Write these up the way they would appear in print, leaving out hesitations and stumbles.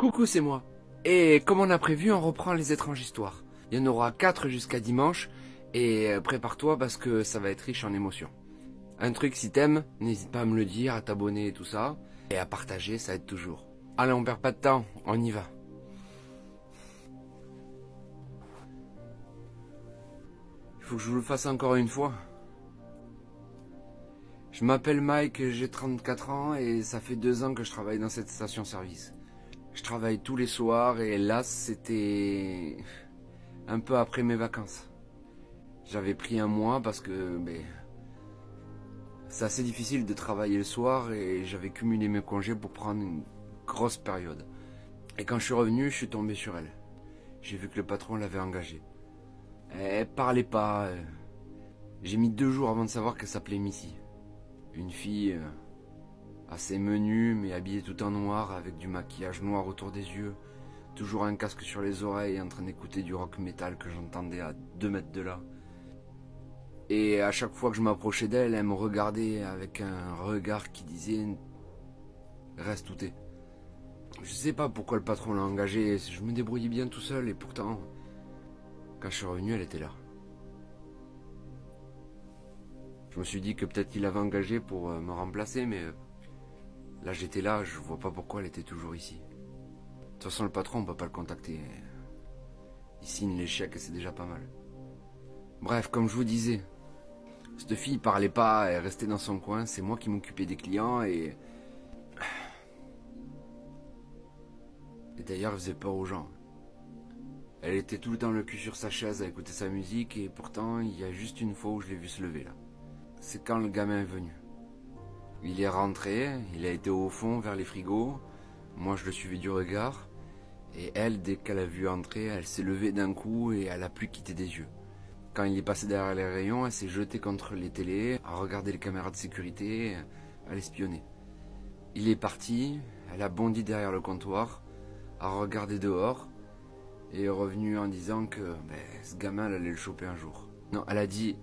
Coucou, c'est moi. Et comme on a prévu, on reprend les étranges histoires. Il y en aura 4 jusqu'à dimanche. Et prépare-toi parce que ça va être riche en émotions. Un truc, si t'aimes, n'hésite pas à me le dire, à t'abonner et tout ça. Et à partager, ça aide toujours. Allez, on perd pas de temps, on y va. Il faut que je vous le fasse encore une fois. Je m'appelle Mike, j'ai 34 ans et ça fait 2 ans que je travaille dans cette station-service. Je travaille tous les soirs et là, c'était un peu après mes vacances. J'avais pris un mois parce que c'est assez difficile de travailler le soir et j'avais cumulé mes congés pour prendre une grosse période. Et quand je suis revenu, je suis tombé sur elle. J'ai vu que le patron l'avait engagée. Elle parlait pas. J'ai mis 2 jours avant de savoir qu'elle s'appelait Missy. Une fille assez menue mais habillée tout en noir avec du maquillage noir autour des yeux. Toujours un casque sur les oreilles en train d'écouter du rock metal que j'entendais à 2 mètres de là. Et à chaque fois que je m'approchais d'elle, elle me regardait avec un regard qui disait « Reste où t'es ». Je sais pas pourquoi le patron l'a engagée, je me débrouillais bien tout seul et pourtant, quand je suis revenu, elle était là. Je me suis dit que peut-être qu'il l'avait engagée pour me remplacer, mais là j'étais là, je vois pas pourquoi elle était toujours ici. De toute façon, le patron, on peut pas le contacter. Il signe les chèques et c'est déjà pas mal. Bref, comme je vous disais, cette fille parlait pas, elle restait dans son coin, c'est moi qui m'occupais des clients et d'ailleurs elle faisait peur aux gens. Elle était tout le temps le cul sur sa chaise à écouter sa musique et pourtant il y a juste une fois où je l'ai vu se lever là. C'est quand le gamin est venu. Il est rentré, il a été au fond vers les frigos, moi je le suivais du regard et elle, dès qu'elle a vu entrer, elle s'est levée d'un coup et elle a plus quitté des yeux. Quand il est passé derrière les rayons, elle s'est jetée contre les télés, à regarder les caméras de sécurité, à l'espionner. Il est parti, elle a bondi derrière le comptoir, a regardé dehors, et est revenue en disant que ce gamin, elle allait le choper un jour. Non, elle a dit,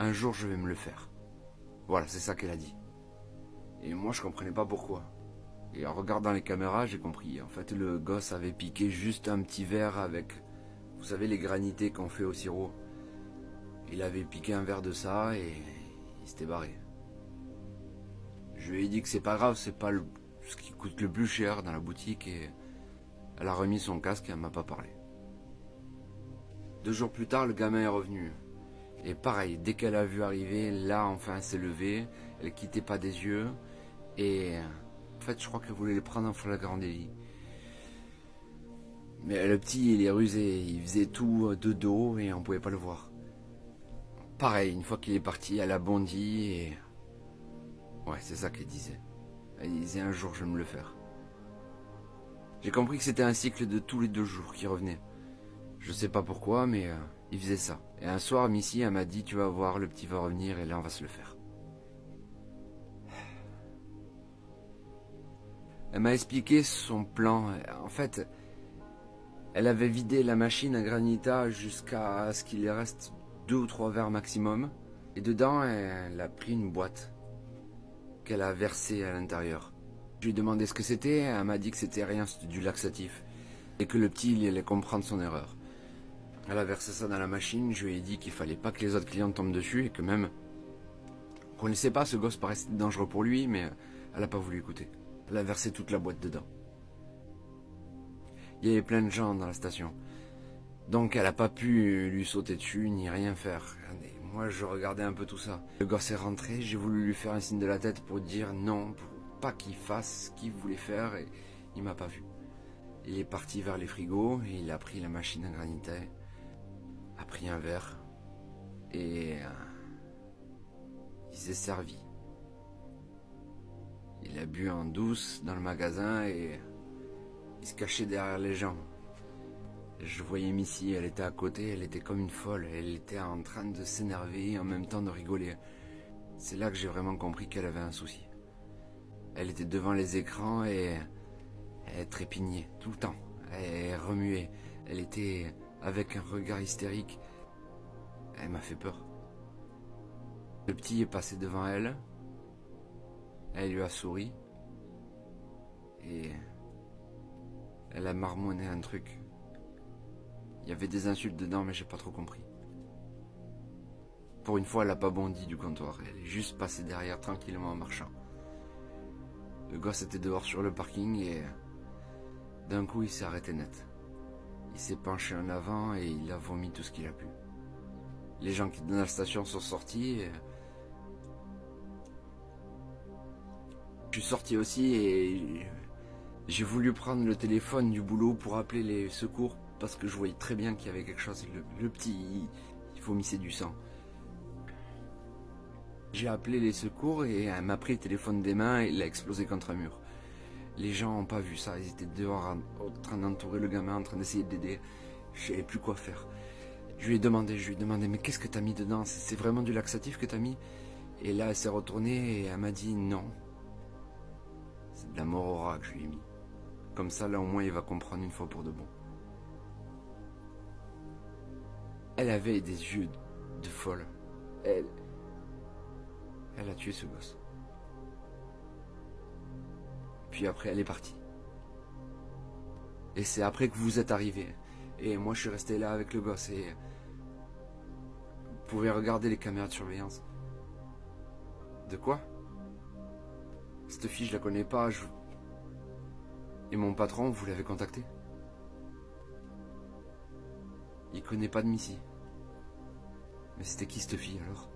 un jour je vais me le faire. Voilà, c'est ça qu'elle a dit. Et moi je comprenais pas pourquoi. Et en regardant les caméras, j'ai compris. En fait, le gosse avait piqué juste un petit verre avec, vous savez, les granités qu'on fait au sirop. Il avait piqué un verre de ça et il s'était barré. Je lui ai dit que c'est pas grave, c'est pas ce qui coûte le plus cher dans la boutique et elle a remis son casque et elle m'a pas parlé. 2 jours plus tard, le gamin est revenu. Et pareil, dès qu'elle a vu arriver, là enfin elle s'est levée, elle quittait pas des yeux et en fait je crois qu'elle voulait le prendre en flagrant délit. Mais le petit il est rusé, il faisait tout de dos et on pouvait pas le voir. Pareil, une fois qu'il est parti, elle a bondi et... Ouais, c'est ça qu'elle disait. Elle disait un jour je vais me le faire. J'ai compris que c'était un cycle de tous les 2 jours qui revenait. Je sais pas pourquoi, mais il faisait ça. Et un soir, Missy, elle m'a dit tu vas voir, le petit va revenir et là on va se le faire. Elle m'a expliqué son plan. En fait, elle avait vidé la machine à granita jusqu'à ce qu'il reste 2 ou 3 verres maximum. Et dedans, elle a pris une boîte qu'elle a versée à l'intérieur. Je lui ai demandé ce que c'était, elle m'a dit que c'était rien, c'était du laxatif. Et que le petit, il allait comprendre son erreur. Elle a versé ça dans la machine, je lui ai dit qu'il fallait pas que les autres clients tombent dessus et que même... On connaissait pas, ce gosse paraissait dangereux pour lui, mais elle a pas voulu écouter. Elle a versé toute la boîte dedans. Il y avait plein de gens dans la station. Donc elle a pas pu lui sauter dessus ni rien faire. Et moi je regardais un peu tout ça. Le gosse est rentré, j'ai voulu lui faire un signe de la tête pour dire non, pour pas qu'il fasse ce qu'il voulait faire et il m'a pas vu. Il est parti vers les frigos et il a pris la machine à granité, a pris un verre et il s'est servi. Il a bu en douce dans le magasin et il se cachait derrière les gens. Je voyais Missy, elle était à côté, elle était comme une folle. Elle était en train de s'énerver et en même temps de rigoler. C'est là que j'ai vraiment compris qu'elle avait un souci. Elle était devant les écrans et elle trépignait tout le temps. Elle remuait. Elle était avec un regard hystérique. Elle m'a fait peur. Le petit est passé devant elle. Elle lui a souri. Et Elle a marmonné un truc. Il y avait des insultes dedans, mais j'ai pas trop compris. Pour une fois, elle a pas bondi du comptoir. Elle est juste passée derrière tranquillement en marchant. Le gosse était dehors sur le parking et d'un coup il s'est arrêté net. Il s'est penché en avant et il a vomi tout ce qu'il a pu. Les gens qui étaient dans la station sont sortis. Je suis sorti aussi et j'ai voulu prendre le téléphone du boulot pour appeler les secours parce que je voyais très bien qu'il y avait quelque chose. Le petit, il vomissait du sang. J'ai appelé les secours et elle m'a pris le téléphone des mains et il a explosé contre un mur. Les gens n'ont pas vu ça, ils étaient dehors en train d'entourer le gamin, en train d'essayer de l'aider. Je savais plus quoi faire. Je lui ai demandé, mais qu'est-ce que t'as mis dedans? C'est vraiment du laxatif que t'as mis? Et là, elle s'est retournée et elle m'a dit non. C'est de la morora que je lui ai mis. Comme ça, là, au moins, il va comprendre une fois pour de bon. Elle avait des yeux de folle. Elle a tué ce gosse. Puis après, elle est partie. Et c'est après que vous êtes arrivé. Et moi, je suis resté là avec le gosse et... Vous pouvez regarder les caméras de surveillance. De quoi? Cette fille, je la connais pas. Et mon patron, vous l'avez contacté? Il connaît pas de Missy. Mais c'était qui cette fille alors?